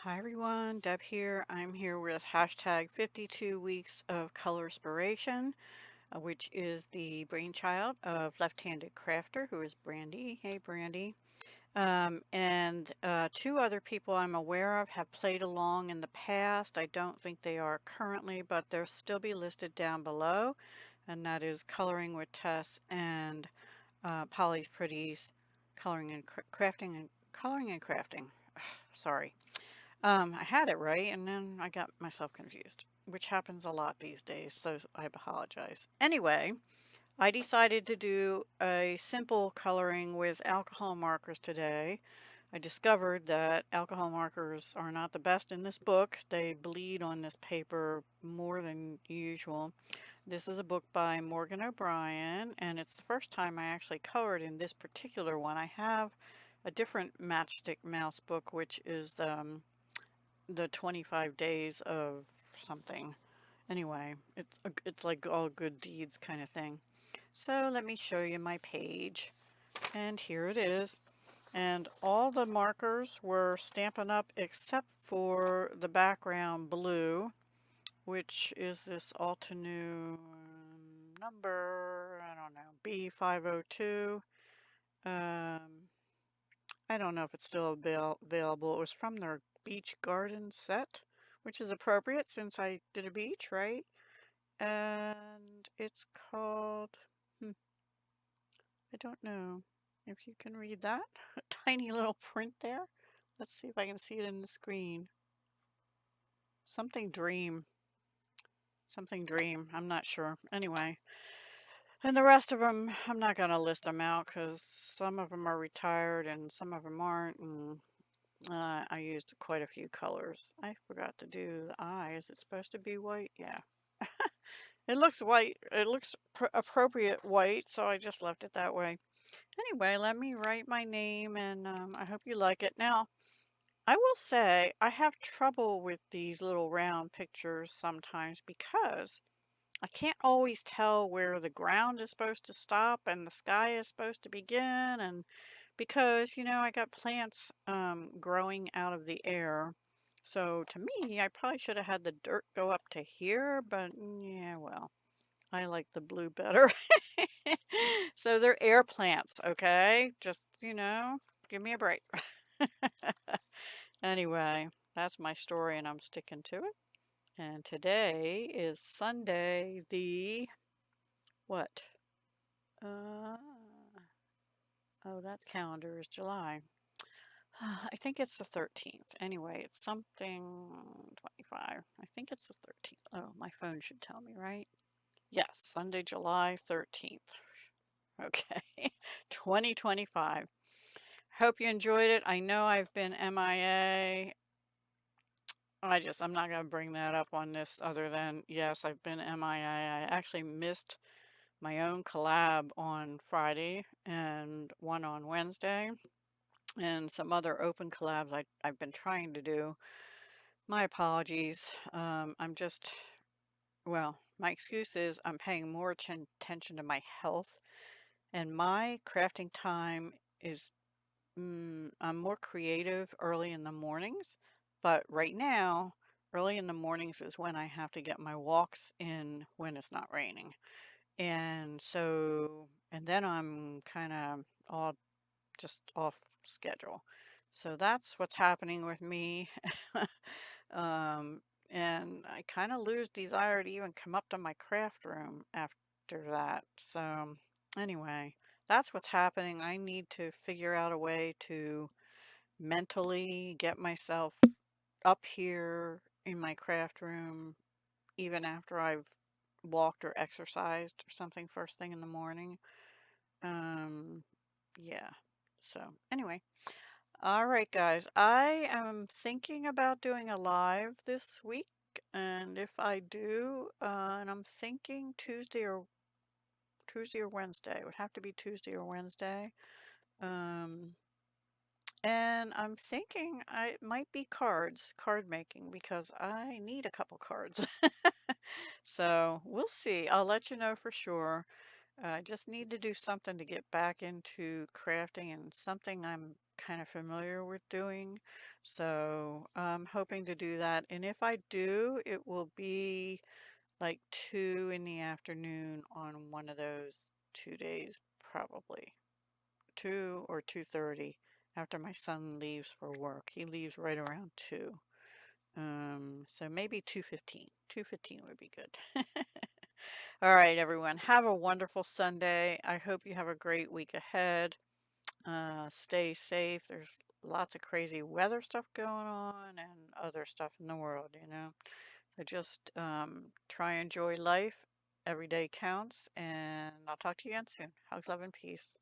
Hi everyone, Deb here. I'm here with hashtag 52 Weeks of Colorspiration, which is the brainchild of left-handed crafter who is Brandy. Hey Brandy. And two other people I'm aware of have played along in the past. I don't think they are currently, but they'll still be listed down below. And that is Coloring with Tess and Polly's Pretties, Coloring and Crafting. Sorry. I had it right and then I got myself confused, which happens a lot these days, so I apologize. Anyway, I decided to do a simple coloring with alcohol markers today. I discovered that alcohol markers are not the best in this book. They bleed on this paper more than usual. This is a book by Morgan O'Brien, and it's the first time I actually colored in this particular one. I have a different matchstick mouse book, which is the 25 days of something. Anyway, it's like all good deeds kind of thing. So let me show you my page. And here it is. And all the markers were Stampin' Up except for the background blue, which is this Altenew number, I don't know, B502. I don't know if it's still available. It was from their beach garden set, which is appropriate since I did a beach, right? And it's called, I don't know if you can read that. A tiny little print there. Let's see if I can see it in the screen. Something Dream. Something Dream. I'm not sure. Anyway. And the rest of them, I'm not going to list them out because some of them are retired and some of them aren't. And I used quite a few colors. I forgot to do the eye. Is it supposed to be white? Yeah. It looks white. It looks appropriate white, so I just left it that way. Anyway, let me write my name, and I hope you like it. Now, I will say I have trouble with these little round pictures sometimes because I can't always tell where the ground is supposed to stop and the sky is supposed to begin, and because, I got plants growing out of the air. So to me, I probably should have had the dirt go up to here, but yeah, well, I like the blue better. So they're air plants, okay? Just, give me a break. Anyway, that's my story and I'm sticking to it. And today is Sunday, the what? Uh, oh, that calendar is July. I think it's the 13th. Anyway, it's something 25. I think it's the 13th. Oh, my phone should tell me, right? Yes, Sunday, July 13th. Okay, 2025. Hope you enjoyed it. I know I've been MIA. I'm not going to bring that up on this other than, yes, I've been MIA. I actually missed my own collab on Friday and one on Wednesday and some other open collabs I've been trying to do. My apologies. Well, my excuse is I'm paying more attention to my health, and my crafting time is, I'm more creative early in the mornings, but right now, early in the mornings is when I have to get my walks in when it's not raining. And so, and then I'm kind of all just off schedule. So that's what's happening with me. um, and I kind of lose desire to even come up to my craft room after that. So anyway, that's what's happening. I need to figure out a way to mentally get myself up here in my craft room even after I've walked or exercised or something first thing in the morning. Um, yeah. So anyway, all right, guys, I am thinking about doing a live this week, and if I do, and I'm thinking Tuesday or Wednesday. It would have to be Tuesday or Wednesday. Um, and I'm thinking it might be card making, because I need a couple cards. So we'll see. I'll let you know for sure. I just need to do something to get back into crafting and something I'm kind of familiar with doing. So I'm hoping to do that. And if I do, it will be like 2 in the afternoon on one of those 2 days, probably. 2 or 2:30 after my son leaves for work. He leaves right around 2. So maybe 2:15. 2:15 would be good. All right, everyone. Have a wonderful Sunday. I hope you have a great week ahead. Stay safe. There's lots of crazy weather stuff going on and other stuff in the world, you know. So just try and enjoy life. Every day counts, and I'll talk to you again soon. Hugs, love, and peace.